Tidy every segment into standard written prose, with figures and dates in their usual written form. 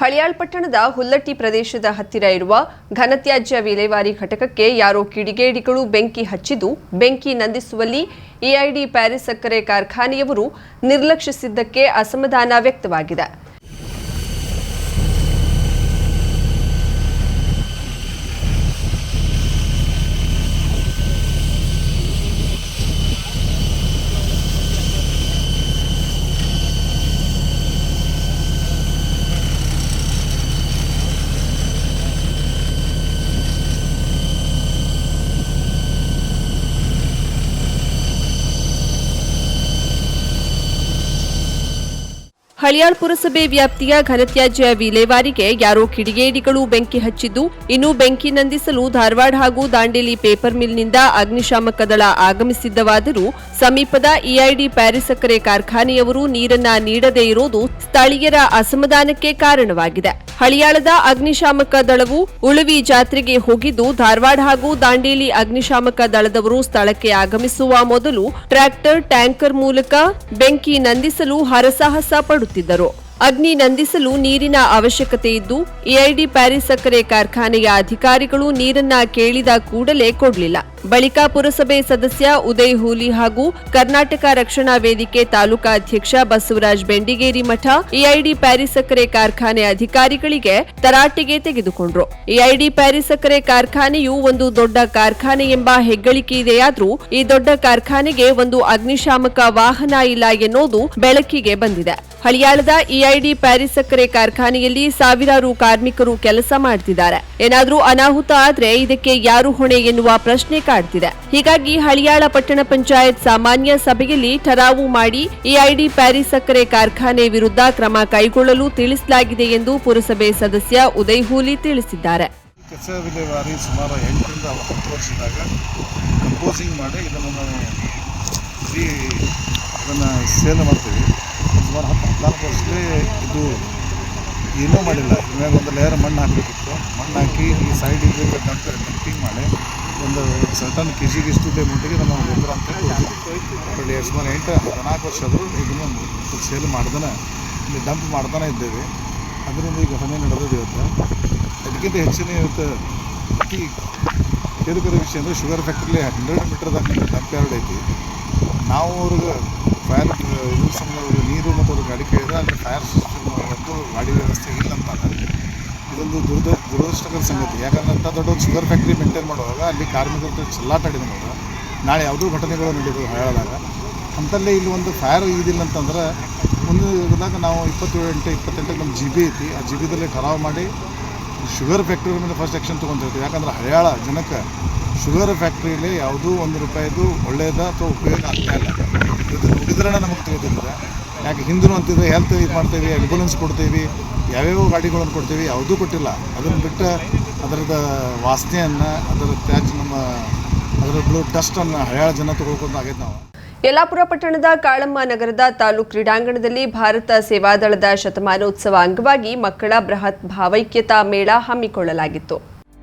ಹಳಿಯಾಳ್ ಪಟ್ಟಣದ ಹುಲ್ಲಟ್ಟಿ ಪ್ರದೇಶದ ಹತ್ತಿರ ಇರುವ ಘನತ್ಯಾಜ್ಯ ವಿಲೇವಾರಿ ಘಟಕಕ್ಕೆ ಯಾರೋ ಕಿಡಿಗೇಡಿಗಳು ಬೆಂಕಿ ಹಚ್ಚಿದ್ದು ಬೆಂಕಿ ನಂದಿಸುವಲ್ಲಿ ಎಐಡಿ ಪ್ಯಾರಿಸ್ ಸಕ್ಕರೆ ಕಾರ್ಖಾನೆಯವರು ನಿರ್ಲಕ್ಷಿಸಿದ್ದಕ್ಕೆ ಅಸಮಾಧಾನ ವ್ಯಕ್ತವಾಗಿದೆ. ಹಳಿಯಾಳ್ ಪುರಸಭೆ ವ್ಯಾಪ್ತಿಯ ಘನತ್ಯಾಜ್ಯ ವಿಲೇವಾರಿಗೆ ಯಾರೋ ಕಿಡಿಗೇಡಿಗಳು ಬೆಂಕಿ ಹಚ್ಚಿದ್ದು, ಇನ್ನು ಬೆಂಕಿ ನಂದಿಸಲು ಧಾರವಾಡ ಹಾಗೂ ದಾಂಡೇಲಿ ಪೇಪರ್ ಮಿಲ್ನಿಂದ ಅಗ್ನಿಶಾಮಕ ದಳ ಆಗಮಿಸಿದ್ದವಾದರೂ ಸಮೀಪದ ಎಐಡಿ ಪ್ಯಾರಿಸ್ ಸಕ್ಕರೆ ಕಾರ್ಖಾನೆಯವರು ನೀರನ್ನ ನೀಡದೇ ಇರೋದು ಸ್ಥಳೀಯರ ಅಸಮಾಧಾನಕ್ಕೆ ಕಾರಣವಾಗಿದೆ. ಹಳಿಯಾಳದ ಅಗ್ನಿಶಾಮಕ ದಳವು ಉಳುವಿ ಜಾತ್ರೆಗೆ ಹೋಗಿದ್ದು, ಧಾರವಾಡ ಹಾಗೂ ದಾಂಡೇಲಿ ಅಗ್ನಿಶಾಮಕ ದಳದವರು ಸ್ಥಳಕ್ಕೆ ಆಗಮಿಸುವ ಮೊದಲು ಟ್ರ್ಯಾಕ್ಟರ್, ಟ್ಯಾಂಕರ್ ಮೂಲಕ ಬೆಂಕಿ ನಂದಿಸಲು ಹರಸಾಹಸ ಪಡುತ್ತಿದ್ದರು. ಅಗ್ನಿ ನಂದಿಸಲು ನೀರಿನ ಅವಶ್ಯಕತೆ ಇದ್ದು ಎಐಡಿ ಪ್ಯಾರಿಸ್ ಸಕ್ಕರೆ ಕಾರ್ಖಾನೆಯ ಅಧಿಕಾರಿಗಳು ನೀರನ್ನ ಕೇಳಿದ ಕೂಡಲೇ ಕೊಡಲಿಲ್ಲ. ಬಳಿಕ ಪುರಸಭೆ ಸದಸ್ಯ ಉದಯ್ ಹೂಲಿ ಹಾಗೂ ಕರ್ನಾಟಕ ರಕ್ಷಣಾ ವೇದಿಕೆ ತಾಲೂಕಾ ಅಧ್ಯಕ್ಷ ಬಸವರಾಜ್ ಬೆಂಡಿಗೇರಿ ಮಠ ಎಐಡಿ ಪ್ಯಾರಿಸ್ ಸಕ್ಕರೆ ಕಾರ್ಖಾನೆ ಅಧಿಕಾರಿಗಳಿಗೆ ತರಾಟೆಗೆ ತೆಗೆದುಕೊಂಡ್ರು. ಎಐಡಿ ಪ್ಯಾರಿಸ್ ಸಕ್ಕರೆ ಕಾರ್ಖಾನೆಯು ಒಂದು ದೊಡ್ಡ ಕಾರ್ಖಾನೆ ಎಂಬ ಹೆಗ್ಗಳಿಕೆ ಇದೆಯಾದ್ರೂ ಈ ದೊಡ್ಡ ಕಾರ್ಖಾನೆಗೆ ಒಂದು ಅಗ್ನಿಶಾಮಕ ವಾಹನ ಇಲ್ಲ ಎನ್ನುವುದು ಬೆಳಕಿಗೆ ಬಂದಿದೆ. ಹಳಿಯಾಳದ ಎಐಡಿ ಪ್ಯಾರಿಸ್ ಸಕ್ಕರೆ ಕಾರ್ಖಾನೆಯಲ್ಲಿ ಸಾವಿರಾರು ಕಾರ್ಮಿಕರು ಕೆಲಸ ಮಾಡ್ತಿದ್ದಾರೆ. ಏನಾದ್ರೂ ಅನಾಹುತ ಆದ್ರೆ ಇದಕ್ಕೆ ಯಾರು ಹೊಣೆ ಎನ್ನುವ ಪ್ರಶ್ನೆ ಕಾಡ್ತಿದೆ. ಹೀಗಾಗಿ ಹಳಿಯಾಳ ಪಟ್ಟಣ ಪಂಚಾಯತ್ ಸಾಮಾನ್ಯ ಸಭೆಯಲ್ಲಿ ಠರಾವು ಮಾಡಿ ಎಐಡಿ ಪ್ಯಾರಿಸ್ ಸಕ್ಕರೆ ಕಾರ್ಖಾನೆ ವಿರುದ್ಧ ಕ್ರಮ ಕೈಗೊಳ್ಳಲು ತಿಳಿಸಲಾಗಿದೆ ಎಂದು ಪುರಸಭೆ ಸದಸ್ಯ ಉದಯ್ ಹೂಲಿ ತಿಳಿಸಿದ್ದಾರೆ. ಕಸ ವಿಲೇವಾರಿ ಸುಮಾರು 8 ರಿಂದ 10 ವರ್ಷದಾಗ ಕಂಪೋಸಿಂಗ್ ಮಾಡಿ ಇದನ್ನು ಸೇಲ್ ಮಾಡ್ತೀವಿ. ಸುಮಾರು 14 ವರ್ಷಕ್ಕೆ ಇದು ಏನೂ ಮಾಡಿಲ್ಲ. ಇವಾಗ ಒಂದು ಲೇಯರ್ ಮಣ್ಣು ಹಾಕಬೇಕಿತ್ತು. ಮಣ್ಣು ಹಾಕಿ ಈ ಸೈಡಿಗೆ ಡಂಪಿಂಗ್ ಮಾಡಿ ಒಂದು ಸರ್ಟನ್ ಕೆಜಿಗೆ ಇಷ್ಟು ಅಮೌಂಟಿಗೆ ನಮ್ಮ ಗೊಬ್ಬರ ಅಂತ ಕೊಡ್ತೀವಿ. ಸುಮಾರು 14 ವರ್ಷ ಆದರೂ ಇದನ್ನು ಸೇಲ್ ಮಾಡ್ದೇ ಇಲ್ಲಿ ಡಂಪ್ ಮಾಡ್ತಾನೆ ಇದ್ದೇವೆ. ಅದರಿಂದ ಈ ಘಟನೆ ನಡೆದಿದೆ ಇವತ್ತು. ಅದಕ್ಕಿಂತ ಹೆಚ್ಚಿನ ಇವತ್ತು ಅತಿ ಕೇಳಿಕರ ವಿಷಯ ಅಂದರೆ ಶುಗರ್ ಫ್ಯಾಕ್ಟ್ರಿಲಿ 100 ಮೀಟರ್ದಾಗ ಡಂಪ್ ಯಾರ್ಡ್ ಐತಿ. ನಾವು ಅವ್ರಿಗೆ ಫೈರ್ ಇದ್ರ ಸಂಬಂಧ ನೀರು ಮತ್ತು ಅವ್ರ ಗಾಡಿ ಕೇಳಿದ್ರೆ ಅಲ್ಲಿ ಫೈರ್ ಸಿಸ್ಟಮ್ ಮತ್ತು ಗಾಡಿ ವ್ಯವಸ್ಥೆ ಇಲ್ಲ ಅಂತಾರೆ. ಇದೊಂದು ದುರದೃಷ್ಟಕರ ಸಂಗತಿ. ಯಾಕಂದ್ರೆ ಅಂಥ ದೊಡ್ಡ ಶುಗರ್ ಫ್ಯಾಕ್ಟ್ರಿ ಮೇಂಟೈನ್ ಮಾಡುವಾಗ ಅಲ್ಲಿ ಕಾರ್ಮಿಕರು ಚೆಲ್ಲಾಟ ಹಿಡಿದು ನಾಳೆ ಯಾವುದೋ ಘಟನೆಗಳು ನಡೀಬೋದು ಹೇಳೋದಾಗ. ಅಂಥಲ್ಲೇ ಇಲ್ಲಿ ಒಂದು ಫೈರ್ ಇದಿಲ್ಲ ಅಂತಂದ್ರೆ ಮುಂದೆ ಇದ್ದಾಗ ನಾವು 27-28 ನಮ್ಮ GB ಐತಿ. ಆ GBದಲ್ಲಿ ಠರಾವ್ ಮಾಡಿ ಶುಗರ್ ಫ್ಯಾಕ್ಟ್ರಿ ಮೇಲೆ ಫಸ್ಟ್ ಆ್ಯಕ್ಷನ್ ತೊಗೊತಿರ್ತೀವಿ. ಯಾಕಂದ್ರೆ ಹಳಿಯಾಳ ಜನಕ್ಕೆ ಶುಗರ್ ಫ್ಯಾಕ್ಟ್ರಿಯಲ್ಲಿ ಯಾವುದೂ ₹1 ಒಳ್ಳೆಯದ ಅಥವಾ ಉಪಯೋಗ ಆಗ್ತಾ ಇಲ್ಲ. ಇದು ನುಡಿದ್ರೆ ನಮಗೆ ತಿಳಿದಿಲ್ಲ. ಯಾಕೆ ಹಿಂದೂ ಅಂತಿದ್ರೆ ಹೆಲ್ತ್ ಇದು ಮಾಡ್ತೀವಿ, ಆ್ಯಂಬುಲೆನ್ಸ್ ಕೊಡ್ತೀವಿ, ಯಾವ್ಯಾವ ಗಾಡಿಗಳನ್ನು ಕೊಡ್ತೀವಿ, ಯಾವುದೂ ಕೊಟ್ಟಿಲ್ಲ. ಅದನ್ನು ಬಿಟ್ಟು ಅದರದ ವಾಸನೆಯನ್ನು, ಅದರ ತ್ಯಾಜ್ಯ ಅದರ ಡಸ್ಟನ್ನು ಹಳೆಯ ಜನ ತಗೊಳ್ಕೊಂಡು ಆಗೈತೆ. ನಾವು ಯಲ್ಲಾಪುರ ಪಟ್ಟಣದ ಕಾಳಮ್ಮ ನಗರದ ತಾಲೂಕು ಕ್ರೀಡಾಂಗಣದಲ್ಲಿ ಭಾರತ ಸೇವಾದಳದ ಶತಮಾನೋತ್ಸವ ಅಂಗವಾಗಿ ಮಕ್ಕಳ ಬೃಹತ್ ಭಾವೈಕ್ಯತಾ ಮೇಳ ಹಮ್ಮಿಕೊಳ್ಳಲಾಗಿತ್ತು.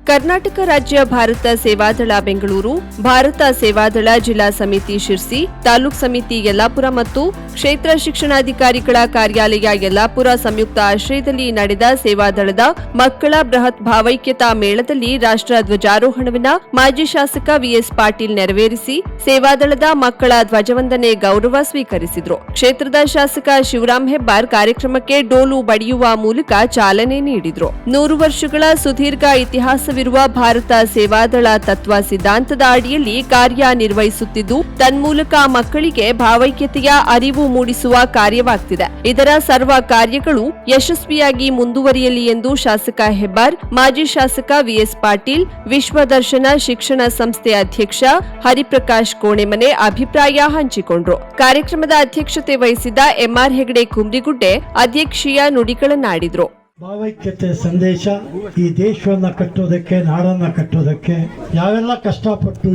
ಕರ್ನಾಟಕ ರಾಜ್ಯ ಭಾರತ ಸೇವಾದಳ ಬೆಂಗಳೂರು, ಭಾರತ ಸೇವಾದಳ ಜಿಲ್ಲಾ ಸಮಿತಿ ಶಿರ್ಸಿ, ತಾಲೂಕು ಸಮಿತಿ ಯಲ್ಲಾಪುರ ಮತ್ತು ಕ್ಷೇತ್ರ ಶಿಕ್ಷಣಾಧಿಕಾರಿಗಳ ಕಾರ್ಯಾಲಯ ಯಲ್ಲಾಪುರ ಸಂಯುಕ್ತ ಆಶ್ರಯದಲ್ಲಿ ನಡೆದ ಸೇವಾದಳದ ಮಕ್ಕಳ ಬೃಹತ್ ಭಾವೈಕ್ಯತಾ ಮೇಳದಲ್ಲಿ ರಾಷ್ಟ್ರ ಧ್ವಜಾರೋಹಣವನ್ನು ಮಾಜಿ ಶಾಸಕ ವಿಎಸ್ ಪಾಟೀಲ್ ನೆರವೇರಿಸಿ ಸೇವಾದಳದ ಮಕ್ಕಳ ಧ್ವಜವಂದನೆ ಗೌರವ ಸ್ವೀಕರಿಸಿದರು. ಕ್ಷೇತ್ರದ ಶಾಸಕ ಶಿವರಾಮ್ ಹೆಬ್ಬಾರ್ ಕಾರ್ಯಕ್ರಮಕ್ಕೆ ಡೋಲು ಬಡಿಯುವ ಮೂಲಕ ಚಾಲನೆ ನೀಡಿದರು. 100 ವರ್ಷಗಳ ಸುದೀರ್ಘ ಇತಿಹಾಸವಿರುವ ಭಾರತ ಸೇವಾದಳ ತತ್ವ ಸಿದ್ಧಾಂತದ ಅಡಿಯಲ್ಲಿ ಕಾರ್ಯನಿರ್ವಹಿಸುತ್ತಿದ್ದು ತನ್ಮೂಲಕ ಮಕ್ಕಳಿಗೆ ಭಾವೈಕ್ಯತೆಯ ಅರಿವು ಮೂಡಿಸುವ ಕಾರ್ಯವಾಗ್ತಿದೆ. ಇದರ ಸರ್ವ ಕಾರ್ಯಗಳು ಯಶಸ್ವಿಯಾಗಿ ಮುಂದುವರಿಯಲಿ ಎಂದು ಶಾಸಕ ಹೆಬ್ಬಾರ್, ಮಾಜಿ ಶಾಸಕ ವಿಎಸ್ ಪಾಟೀಲ್, ವಿಶ್ವದರ್ಶನ ಶಿಕ್ಷಣ ಸಂಸ್ಥೆ ಅಧ್ಯಕ್ಷ ಹರಿಪ್ರಕಾಶ್ ಕೋಣೆಮನೆ ಅಭಿಪ್ರಾಯ ಹಂಚಿಕೊಂಡರು. ಕಾರ್ಯಕ್ರಮದ ಅಧ್ಯಕ್ಷತೆ ವಹಿಸಿದ್ದ ಎಂಆರ್ ಹೆಗಡೆ ಕುಮ್ರಿಗುಡ್ಡೆ ಅಧ್ಯಕ್ಷೀಯ ನುಡಿಗಳನ್ನಾಡಿದರು. ಭಾವೈಕ್ಯತೆ ಸಂದೇಶ ಈ ದೇಶವನ್ನ ಕಟ್ಟೋದಕ್ಕೆ, ನಾಡನ್ನ ಕಟ್ಟೋದಕ್ಕೆ ಯಾವೆಲ್ಲ ಕಷ್ಟಪಟ್ಟು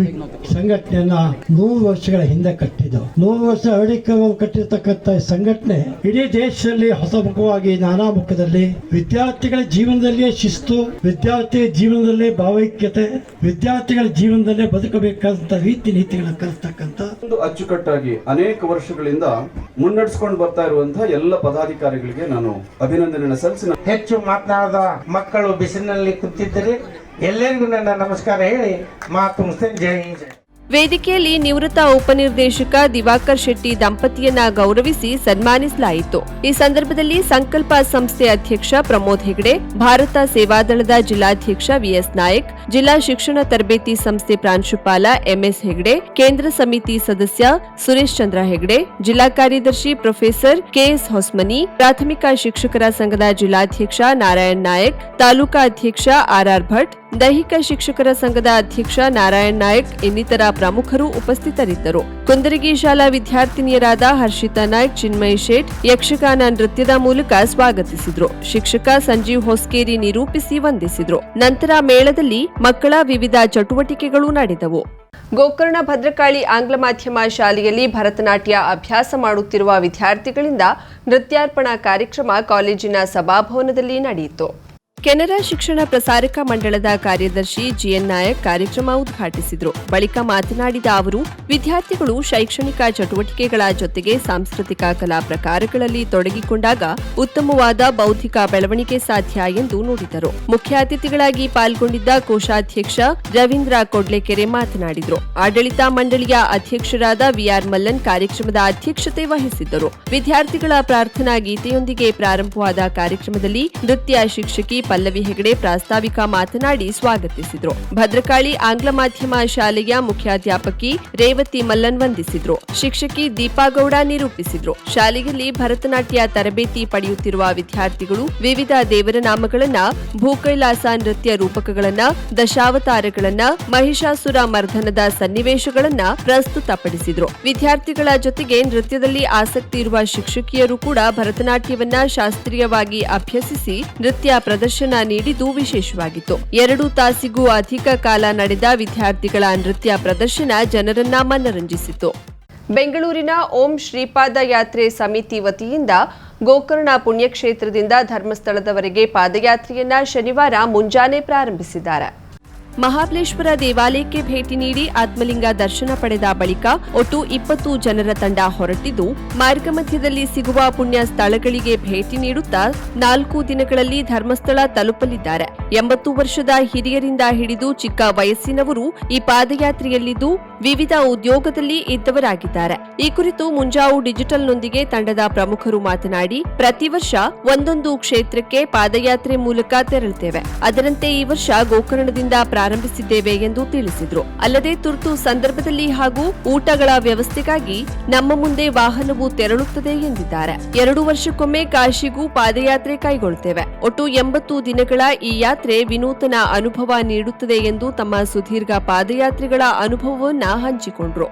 ಸಂಘಟನೆಯನ್ನ 100 ವರ್ಷಗಳ ಹಿಂದೆ ಕಟ್ಟಿದ್ದವು. 100 ವರ್ಷ ಅಡಿಕರು ಕಟ್ಟಿರ್ತಕ್ಕಂಥ ಸಂಘಟನೆ ಇಡೀ ದೇಶದಲ್ಲಿ ಹೊಸ ಮುಖವಾಗಿ, ನಾನಾ ಮುಖದಲ್ಲಿ ವಿದ್ಯಾರ್ಥಿಗಳ ಜೀವನದಲ್ಲಿಯೇ ಶಿಸ್ತು, ವಿದ್ಯಾರ್ಥಿಗಳ ಜೀವನದಲ್ಲೇ ಭಾವೈಕ್ಯತೆ, ವಿದ್ಯಾರ್ಥಿಗಳ ಜೀವನದಲ್ಲೇ ಬದುಕಬೇಕಾದಂತ ರೀತಿ ನೀತಿಗಳನ್ನ ಕಲಿಸ್ತಕ್ಕಂಥ ಒಂದು ಅಚ್ಚುಕಟ್ಟಾಗಿ ಅನೇಕ ವರ್ಷಗಳಿಂದ ಮುನ್ನಡೆಸಿಕೊಂಡು ಬರ್ತಾ ಇರುವಂತಹ ಎಲ್ಲ ಪದಾಧಿಕಾರಿಗಳಿಗೆ ನಾನು ಅಭಿನಂದನೆಯನ್ನು ಸಲ್ಲಿಸಿ ಹೆಚ್ಚು ಮಾತನಾಡದ ಮಕ್ಕಳು ಬಿಸಿಲಿನಲ್ಲಿ ಕುಂತಿದ್ದರೆ ಎಲ್ಲರಿಗೂ ನನ್ನ ನಮಸ್ಕಾರ ಹೇಳಿ ಮಾತು ಮುಗಿಸ್ತೇನೆ. ಜೈ ಹಿಂದ್ ಜೈ. ವೇದಿಕೆಯಲ್ಲಿ ನಿವೃತ್ತ ಉಪನಿರ್ದೇಶಕ ದಿವಾಕರ್ ಶೆಟ್ಟಿ ದಂಪತಿಯನ್ನ ಗೌರವಿಸಿ ಸನ್ಮಾನಿಸಲಾಯಿತು. ಈ ಸಂದರ್ಭದಲ್ಲಿ ಸಂಕಲ್ಪ ಸಂಸ್ಥೆ ಅಧ್ಯಕ್ಷ ಪ್ರಮೋದ್ ಹೆಗಡೆ, ಭಾರತ ಸೇವಾದಳದ ಜಿಲ್ಲಾಧ್ಯಕ್ಷ ವಿಎಸ್ ನಾಯಕ್, ಜಿಲ್ಲಾ ಶಿಕ್ಷಣ ತರಬೇತಿ ಸಂಸ್ಥೆ ಪ್ರಾಂಶುಪಾಲ ಎಂಎಸ್ ಹೆಗಡೆ, ಕೇಂದ್ರ ಸಮಿತಿ ಸದಸ್ಯ ಸುರೇಶ್ ಚಂದ್ರ ಹೆಗಡೆ, ಜಿಲ್ಲಾ ಕಾರ್ಯದರ್ಶಿ ಪ್ರೊಫೆಸರ್ ಕೆಎಸ್ ಹೊಸ್ಮನಿ, ಪ್ರಾಥಮಿಕ ಶಿಕ್ಷಕರ ಸಂಘದ ಜಿಲ್ಲಾಧ್ಯಕ್ಷ ನಾರಾಯಣ್ ನಾಯಕ್, ತಾಲೂಕಾ ಅಧ್ಯಕ್ಷ ಆರ್ಆರ್ ಭಟ್, ದೈಹಿಕ ಶಿಕ್ಷಕರ ಸಂಘದ ಅಧ್ಯಕ್ಷ ನಾರಾಯಣ್ ನಾಯಕ್ ಇನ್ನಿತರ ಪ್ರಮುಖರು ಉಪಸ್ಥಿತರಿದ್ದರು. ಕುಂದರಗಿ ಶಾಲಾ ವಿದ್ಯಾರ್ಥಿನಿಯರಾದ ಹರ್ಷಿತಾ ನಾಯ್ಕ್, ಚಿನ್ಮಯ್ ಶೇಟ್ ಯಕ್ಷಗಾನ ನೃತ್ಯದ ಮೂಲಕ ಸ್ವಾಗತಿಸಿದ್ರು. ಶಿಕ್ಷಕ ಸಂಜೀವ್ ಹೊಸ್ಕೇರಿ ನಿರೂಪಿಸಿ ವಂದಿಸಿದ್ರು. ನಂತರ ಮೇಳದಲ್ಲಿ ಮಕ್ಕಳ ವಿವಿಧ ಚಟುವಟಿಕೆಗಳು ನಡೆದವು. ಗೋಕರ್ಣ ಭದ್ರಕಾಳಿ ಆಂಗ್ಲ ಮಾಧ್ಯಮ ಶಾಲೆಯಲ್ಲಿ ಭರತನಾಟ್ಯ ಅಭ್ಯಾಸ ಮಾಡುತ್ತಿರುವ ವಿದ್ಯಾರ್ಥಿಗಳಿಂದ ನೃತ್ಯಾರ್ಪಣಾ ಕಾರ್ಯಕ್ರಮ ಕಾಲೇಜಿನ ಸಭಾಭವನದಲ್ಲಿ ನಡೆಯಿತು. ಕೆನರಾ ಶಿಕ್ಷಣ ಪ್ರಸಾರಕ ಮಂಡಳದ ಕಾರ್ಯದರ್ಶಿ ಜಿಎನ್ ನಾಯಕ್ ಕಾರ್ಯಕ್ರಮ ಉದ್ಘಾಟಿಸಿದರು. ಬಳಿಕ ಮಾತನಾಡಿದ ಅವರು, ವಿದ್ಯಾರ್ಥಿಗಳು ಶೈಕ್ಷಣಿಕ ಚಟುವಟಿಕೆಗಳ ಜೊತೆಗೆ ಸಾಂಸ್ಕೃತಿಕ ಕಲಾ ಪ್ರಕಾರಗಳಲ್ಲಿ ತೊಡಗಿಕೊಂಡಾಗ ಉತ್ತಮವಾದ ಬೌದ್ಧಿಕ ಬೆಳವಣಿಗೆ ಸಾಧ್ಯ ಎಂದು ನುಡಿದರು. ಮುಖ್ಯ ಅತಿಥಿಗಳಾಗಿ ಪಾಲ್ಗೊಂಡಿದ್ದ ಕೋಶಾಧ್ಯಕ್ಷ ರವೀಂದ್ರ ಕೊಡ್ಲೆಕೆರೆ ಮಾತನಾಡಿದರು. ಆಡಳಿತ ಮಂಡಳಿಯ ಅಧ್ಯಕ್ಷರಾದ ವಿಆರ್ ಮಲ್ಲನ್ ಕಾರ್ಯಕ್ರಮದ ಅಧ್ಯಕ್ಷತೆ ವಹಿಸಿದ್ದರು. ವಿದ್ಯಾರ್ಥಿಗಳ ಪ್ರಾರ್ಥನಾ ಗೀತೆಯೊಂದಿಗೆ ಪ್ರಾರಂಭವಾದ ಕಾರ್ಯಕ್ರಮದಲ್ಲಿ ನೃತ್ಯ ಶಿಕ್ಷಕಿ ಪಲ್ಲವಿ ಹೆಗಡೆ ಪ್ರಾಸ್ತಾವಿಕ ಮಾತನಾಡಿ ಸ್ವಾಗತಿಸಿದ್ರು. ಭದ್ರಕಾಳಿ ಆಂಗ್ಲ ಮಾಧ್ಯಮ ಶಾಲೆಯ ಮುಖ್ಯಾಧ್ಯಾಪಕಿ ರೇವತಿ ಮಲ್ಲನ್ ವಂದಿಸಿದ್ರು. ಶಿಕ್ಷಕಿ ದೀಪಾಗೌಡ ನಿರೂಪಿಸಿದ್ರು. ಶಾಲೆಯಲ್ಲಿ ಭರತನಾಟ್ಯ ತರಬೇತಿ ಪಡೆಯುತ್ತಿರುವ ವಿದ್ಯಾರ್ಥಿಗಳು ವಿವಿಧ ದೇವರ ನಾಮಗಳನ್ನ, ಭೂಕೈಲಾಸ ನೃತ್ಯ ರೂಪಕಗಳನ್ನ, ದಶಾವತಾರಗಳನ್ನ, ಮಹಿಷಾಸುರ ಮರ್ದನದ ಸನ್ನಿವೇಶಗಳನ್ನ ಪ್ರಸ್ತುತಪಡಿಸಿದ್ರು. ವಿದ್ಯಾರ್ಥಿಗಳ ಜೊತೆಗೆ ನೃತ್ಯದಲ್ಲಿ ಆಸಕ್ತಿ ಇರುವ ಶಿಕ್ಷಕಿಯರು ಕೂಡ ಭರತನಾಟ್ಯವನ್ನ ಶಾಸ್ತ್ರೀಯವಾಗಿ ಅಭ್ಯಸಿಸಿ ನೃತ್ಯ ಪ್ರದರ್ಶನ ನೀಡಿದ್ದು ವಿಶೇಷವಾಗಿತ್ತು. 2 ತಾಸಿಗೂ ಅಧಿಕ ಕಾಲ ನಡೆದ ವಿದ್ಯಾರ್ಥಿಗಳ ನೃತ್ಯ ಪ್ರದರ್ಶನ ಜನರನ್ನ ಮನರಂಜಿಸಿತು. ಬೆಂಗಳೂರಿನ ಓಂ ಶ್ರೀಪಾದ ಯಾತ್ರೆ ಸಮಿತಿ ವತಿಯಿಂದ ಗೋಕರ್ಣ ಪುಣ್ಯಕ್ಷೇತ್ರದಿಂದ ಧರ್ಮಸ್ಥಳದವರೆಗೆ ಪಾದಯಾತ್ರೆಯನ್ನ ಶನಿವಾರ ಮುಂಜಾನೆ ಪ್ರಾರಂಭಿಸಿದ್ದಾರೆ. ಮಹಾಬಲೇಶ್ವರ ದೇವಾಲಯಕ್ಕೆ ಭೇಟಿ ನೀಡಿ ಆತ್ಮಲಿಂಗ ದರ್ಶನ ಪಡೆದ ಬಳಿಕ ಒಟ್ಟು 20 ಜನರ ತಂಡ ಹೊರಟಿದ್ದು, ಮಾರ್ಗ ಮಧ್ಯದಲ್ಲಿ ಸಿಗುವ ಪುಣ್ಯ ಸ್ಥಳಗಳಿಗೆ ಭೇಟಿ ನೀಡುತ್ತಾ 4 ದಿನಗಳಲ್ಲಿ ಧರ್ಮಸ್ಥಳ ತಲುಪಲಿದ್ದಾರೆ. 80 ವರ್ಷದ ಹಿರಿಯರಿಂದ ಹಿಡಿದು ಚಿಕ್ಕ ವಯಸ್ಸಿನವರು ಈ ಪಾದಯಾತ್ರೆಯಲ್ಲಿದ್ದು ವಿವಿಧ ಉದ್ಯೋಗದಲ್ಲಿ ಇದ್ದವರಾಗಿದ್ದಾರೆ. ಈ ಕುರಿತು ಮುಂಜಾವು ಡಿಜಿಟಲ್ನೊಂದಿಗೆ ತಂಡದ ಪ್ರಮುಖರು ಮಾತನಾಡಿ, ಪ್ರತಿ ವರ್ಷ ಒಂದೊಂದು ಕ್ಷೇತ್ರಕ್ಕೆ ಪಾದಯಾತ್ರೆ ಮೂಲಕ ತೆರಳುತ್ತೇವೆ. ಅದರಂತೆ ಈ ವರ್ಷ ಗೋಕರ್ಣದಿಂದ ಪ್ರಾರಂಭಿಸಿದ್ದೇವೆ ಎಂದು ತಿಳಿಸಿದ್ರು. ಅಲ್ಲದೆ ತುರ್ತು ಸಂದರ್ಭದಲ್ಲಿ ಹಾಗೂ ಊಟಗಳ ವ್ಯವಸ್ಥೆಗಾಗಿ ನಮ್ಮ ಮುಂದೆ ವಾಹನವು ತೆರಳುತ್ತದೆ ಎಂದಿದ್ದಾರೆ. 2 ವರ್ಷಕ್ಕೊಮ್ಮೆ ಕಾಶಿಗೂ ಪಾದಯಾತ್ರೆ ಕೈಗೊಳ್ಳುತ್ತೇವೆ. ಒಟ್ಟು 80 ದಿನಗಳ ಈ ಯಾತ್ರೆ ವಿನೂತನ ಅನುಭವ ನೀಡುತ್ತದೆ ಎಂದು ತಮ್ಮ ಸುದೀರ್ಘ ಪಾದಯಾತ್ರೆಗಳ ಅನುಭವವನ್ನ ಹಂಚಿಕೊಂಡ್ರು.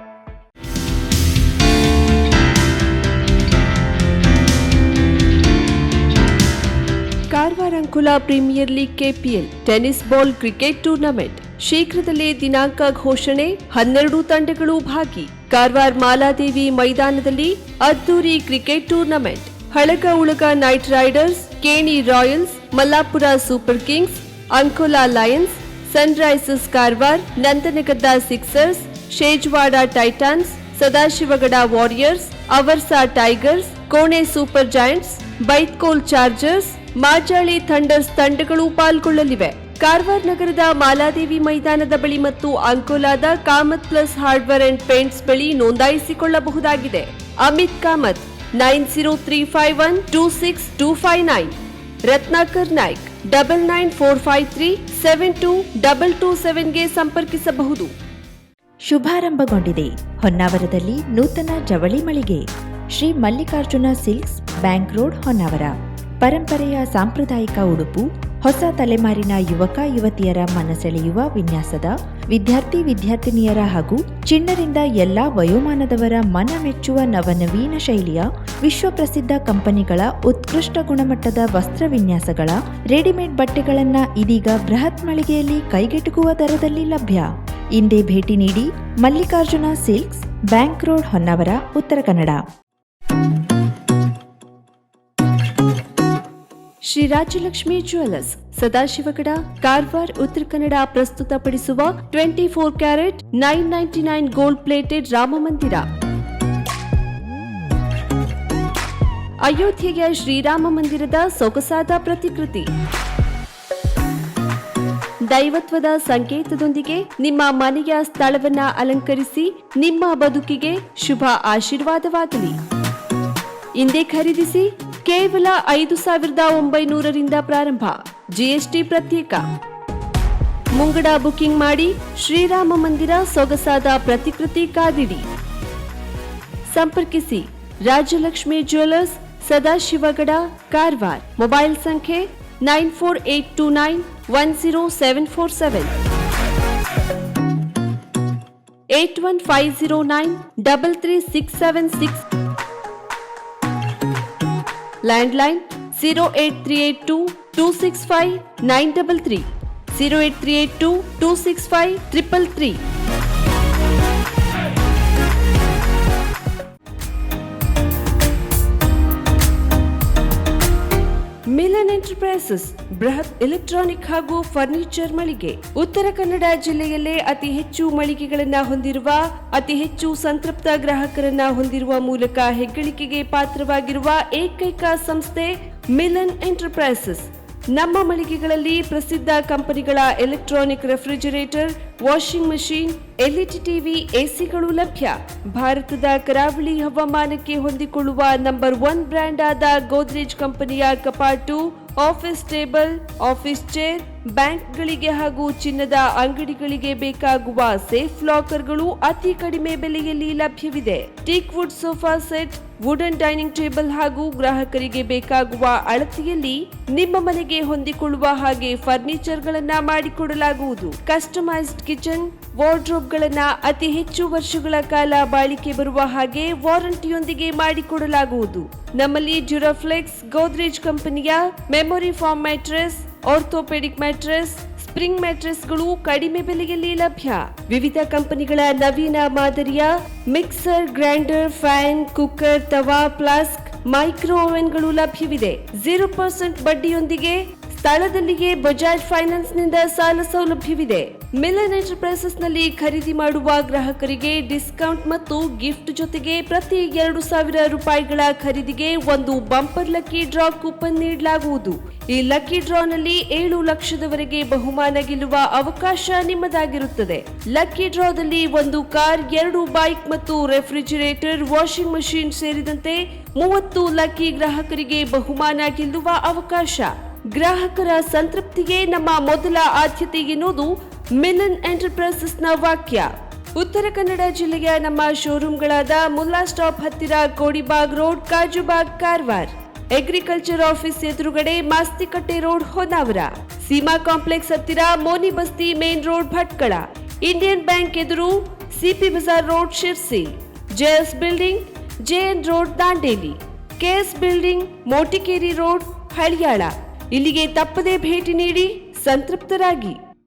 Karwar Ankola Premier League KPL tennis ball cricket tournament ಶೀಘ್ರದಲ್ಲೇ ದಿನಾಂಕ ಘೋಷಣೆ. 12 ತಂಡಗಳು ಭಾಗಿ. ಕಾರವಾರ ಮಾಲಾದೇವಿ ಮೈದಾನದಲ್ಲಿ ಅದ್ದೂರಿ cricket tournament. Halaga Ulaga Night Riders, Keni Royals, Mallapur Super Kings, Ankola Lions, Sunrisers Karwar, Nandangadda Sixers, Shejwada Titans, Sadashivgad Warriors, Avarsa Tigers, Kone Super Giants, Baithkol Chargers, Majali Thunders ತಂಡಗಳು ಪಾಲ್ಗೊಳ್ಳಲಿವೆ. ಕಾರವಾರ ನಗರದ ಮಾಲಾದೇವಿ ಮೈದಾನದ ಬಳಿ ಮತ್ತು ಅಂಕೋಲಾದ Kamath Plus Hardware and Paints ಬಳಿ ನೋಂದಾಯಿಸಿಕೊಳ್ಳಬಹುದಾಗಿದೆ. ಅಮಿತ್ ಕಾಮತ್ 9035126259, ರತ್ನಾಕರ್ ನಾಯ್ಕ್ 9945372227ಗೆ ಸಂಪರ್ಕಿಸಬಹುದು. ಶುಭಾರಂಭಗೊಂಡಿದೆ ಹೊನ್ನಾವರದಲ್ಲಿ ನೂತನ ಜವಳಿ ಮಳಿಗೆ. Shri Mallikarjuna silks, bank road, Honnavar. ಪರಂಪರೆಯ ಸಾಂಪ್ರದಾಯಿಕ ಉಡುಪು, ಹೊಸ ತಲೆಮಾರಿನ ಯುವಕ ಯುವತಿಯರ ಮನಸೆಳೆಯುವ ವಿನ್ಯಾಸದ, ವಿದ್ಯಾರ್ಥಿನಿಯರ ಹಾಗೂ ಚಿಣ್ಣರಿಂದ ಎಲ್ಲಾ ವಯೋಮಾನದವರ ಮನ ಮೆಚ್ಚುವ ನವನವೀನ ಶೈಲಿಯ ವಿಶ್ವಪ್ರಸಿದ್ಧ ಕಂಪನಿಗಳ ಉತ್ಕೃಷ್ಟ ಗುಣಮಟ್ಟದ ವಸ್ತ್ರ ವಿನ್ಯಾಸಗಳ ರೆಡಿಮೇಡ್ ಬಟ್ಟೆಗಳನ್ನ ಇದೀಗ ಬೃಹತ್ ಮಳಿಗೆಯಲ್ಲಿ ಕೈಗೆಟುಕುವ ದರದಲ್ಲಿ ಲಭ್ಯ. ಇಂದೇ ಭೇಟಿ ನೀಡಿ. Mallikarjuna silks, bank road, Honnavar, Uttara Kannada. Shri Rajalakshmi jewellers, Sadashivgad, Karwar, Uttara Kannada ಪ್ರಸ್ತುತಪಡಿಸುವ 24 ಕ್ಯಾರೆಟ್ 999 ಗೋಲ್ಡ್ ಪ್ಲೇಟೆಡ್ ರಾಮ ಮಂದಿರ. ಅಯೋಧ್ಯೆಯ ಶ್ರೀರಾಮ ಮಂದಿರದ ಸೊಗಸಾದ ಪ್ರತಿಕೃತಿ. ದೈವತ್ವದ ಸಂಕೇತದೊಂದಿಗೆ ನಿಮ್ಮ ಮನೆಯ ಸ್ಥಳವನ್ನ ಅಲಂಕರಿಸಿ ನಿಮ್ಮ ಬದುಕಿಗೆ ಶುಭ ಆಶೀರ್ವಾದವಾಗಲಿ. ಇಂದೇ ಖರೀದಿಸಿ. ಕೇವಲ 5,900ರಿಂದ ಪ್ರಾರಂಭ. ಜಿಎಸ್ಟಿ ಪ್ರತ್ಯೇಕ. ಮುಂಗಡ ಬುಕಿಂಗ್ ಮಾಡಿ. ಶ್ರೀರಾಮ ಮಂದಿರ ಸೊಗಸಾದ ಪ್ರತಿಕೃತಿ ಕಾದಿಡಿ. ಸಂಪರ್ಕಿಸಿ ರಾಜಲಕ್ಷ್ಮಿ ಜ್ಯುವೆಲ್ಲರ್ಸ್, ಸದಾಶಿವಗಡ, ಕಾರವಾರ. ಮೊಬೈಲ್ ಸಂಖ್ಯೆ 9482910747, 8150933676, ಲ್ಯಾಂಡ್ಲೈನ್ 08382265933, 08382265333. ಮಿಲನ್ ಎಂಟರ್ಪ್ರೈಸಸ್ ಬೃಹತ್ ಎಲೆಕ್ಟ್ರಾನಿಕ್ ಹಾಗೂ ಫರ್ನಿಚರ್ ಮಳಿಗೆ. ಉತ್ತರ ಕನ್ನಡ ಜಿಲ್ಲೆಯಲ್ಲೇ ಅತಿ ಹೆಚ್ಚು ಮಳಿಗೆಗಳನ್ನು ಹೊಂದಿರುವ, ಅತಿ ಹೆಚ್ಚು ಸಂತೃಪ್ತ ಗ್ರಾಹಕರನ್ನ ಹೊಂದಿರುವ ಮೂಲಕ ಹೆಗ್ಗಳಿಕೆಗೆ ಪಾತ್ರವಾಗಿರುವ ಏಕೈಕ ಸಂಸ್ಥೆ ಮಿಲನ್ ಎಂಟರ್ಪ್ರೈಸಸ್. ನಮ್ಮ ಮಳಿಗೆಗಳಲ್ಲಿ ಪ್ರಸಿದ್ಧ ಕಂಪನಿಗಳ electronic refrigerator, washing machine, LED TV, ಎಸಿಗಳು ಲಭ್ಯ. ಭಾರತದ ಕರಾವಳಿ ಹವಾಮಾನಕ್ಕೆ ಹೊಂದಿಕೊಳ್ಳುವ ನಂಬರ್ 1 ಬ್ರ್ಯಾಂಡ್ ಆದ ಗೋದ್ರೇಜ್ ಕಂಪನಿಯ ಕಪಾಟು, ಆಫೀಸ್ ಟೇಬಲ್, ಆಫೀಸ್ ಚೇರ್, ಬ್ಯಾಂಕ್ಗಳಿಗೆ ಹಾಗೂ ಚಿನ್ನದ ಅಂಗಡಿಗಳಿಗೆ ಬೇಕಾಗುವ ಸೇಫ್ ಲಾಕರ್ಗಳು ಅತಿ ಕಡಿಮೆ ಬೆಲೆಯಲ್ಲಿ ಲಭ್ಯವಿದೆ. Teak wood sofa set, wooden dining table ಹಾಗೂ ಗ್ರಾಹಕರಿಗೆ ಬೇಕಾಗುವ ಅಳತೆಯಲ್ಲಿ ನಿಮ್ಮ ಮನೆಗೆ ಹೊಂದಿಕೊಳ್ಳುವ ಹಾಗೆ ಫರ್ನಿಚರ್ ಗಳನ್ನ ಮಾಡಿಕೊಡಲಾಗುವುದು. ಕಸ್ಟಮೈಸ್ಡ್ ಕಿಚನ್, ವಾರ್ಡ್ರೋಬ್ ಗಳನ್ನ ಅತಿ ಹೆಚ್ಚು ವರ್ಷಗಳ ಕಾಲ ಬಾಳಿಕೆ ಬರುವ ಹಾಗೆ ವಾರಂಟಿಯೊಂದಿಗೆ ಮಾಡಿಕೊಡಲಾಗುವುದು. ನಮ್ಮಲ್ಲಿ ಡ್ಯೂರಾಫ್ಲೆಕ್ಸ್, ಗೋದ್ರೇಜ್ ಕಂಪನಿಯ memory foam mattress, orthopedic mattress, spring ಮ್ಯಾಟ್ರೆಸ್ಗಳು ಕಡಿಮೆ ಬೆಲೆಯಲ್ಲಿ ಲಭ್ಯ. ವಿವಿಧ ಕಂಪನಿಗಳ ನವೀನ ಮಾದರಿಯ ಮಿಕ್ಸರ್, ಗ್ರೈಂಡರ್, ಫ್ಯಾನ್, ಕುಕ್ಕರ್, ತವಾ, ಫ್ಲಾಸ್ಕ್, ಮೈಕ್ರೋ ಓವೆನ್ಗಳು ಲಭ್ಯವಿದೆ. 0% ಬಡ್ಡಿಯೊಂದಿಗೆ ಸ್ಥಳದಲ್ಲಿಯೇ ಬಜಾಜ್ ಫೈನಾನ್ಸ್ ನಿಂದ ಸಾಲ ಸೌಲಭ್ಯವಿದೆ. ಮಿಲನ್ ಎಂಟರ್ಪ್ರೈಸಸ್ ನಲ್ಲಿ ಖರೀದಿ ಮಾಡುವ ಗ್ರಾಹಕರಿಗೆ ಡಿಸ್ಕೌಂಟ್ ಮತ್ತು ಗಿಫ್ಟ್ ಜೊತೆಗೆ ಪ್ರತಿ 2,000 ರೂಪಾಯಿಗಳ ಖರೀದಿಗೆ ಒಂದು ಬಂಪರ್ ಲಕ್ಕಿ ಡ್ರಾ ಕೂಪನ್ ನೀಡಲಾಗುವುದು. ಈ ಲಕ್ಕಿ ಡ್ರಾನಲ್ಲಿ 7 ಲಕ್ಷದವರೆಗೆ ಬಹುಮಾನ ಗೆಲ್ಲುವ ಅವಕಾಶ ನಿಮ್ಮದಾಗಿರುತ್ತದೆ. ಲಕ್ಕಿ ಡ್ರಾದಲ್ಲಿ 1 ಕಾರ್, 2 ಬೈಕ್ ಮತ್ತು ರೆಫ್ರಿಜಿರೇಟರ್, ವಾಷಿಂಗ್ ಮಷೀನ್ ಸೇರಿದಂತೆ 30 ಲಕ್ಕಿ ಗ್ರಾಹಕರಿಗೆ ಬಹುಮಾನ ಗೆಲ್ಲುವ ಅವಕಾಶ. ಗ್ರಾಹಕರ ಸಂತೃಪ್ತಿಗೆ ನಮ್ಮ ಮೊದಲ ಆದ್ಯತೆ ಎನ್ನುವುದು ಮಿಲನ್ ಎಂಟರ್ಪ್ರೈಸಸ್ನ ವಾಕ್ಯ. ಉತ್ತರ ಕನ್ನಡ ಜಿಲ್ಲೆಯ ನಮ್ಮ ಶೋರೂಮ್ಗಳಾದ ಮುಲ್ಲಾ ಸ್ಟಾಪ್ ಹತ್ತಿರ Kodibag Road, Kajubag, Karwar. Agriculture office ಎದುರುಗಡೆ ಮಾಸ್ತಿಕಟ್ಟೆ ರೋಡ್, ಹೊನ್ನಾವರ. ಸೀಮಾ ಕಾಂಪ್ಲೆಕ್ಸ್ ಹತ್ತಿರ Moni Basti Main Road, Bhatkal. Indian Bank ಎದುರು CP Bazar Road, Sirsi. JS Building, JN Road, Dandeli. KS Building, Motikeri Road, Haliyal. ಇಲ್ಲಿಗೆ ತಪ್ಪದೇ ಭೇಟಿ ನೀಡಿ ಸಂತೃಪ್ತರಾಗಿ.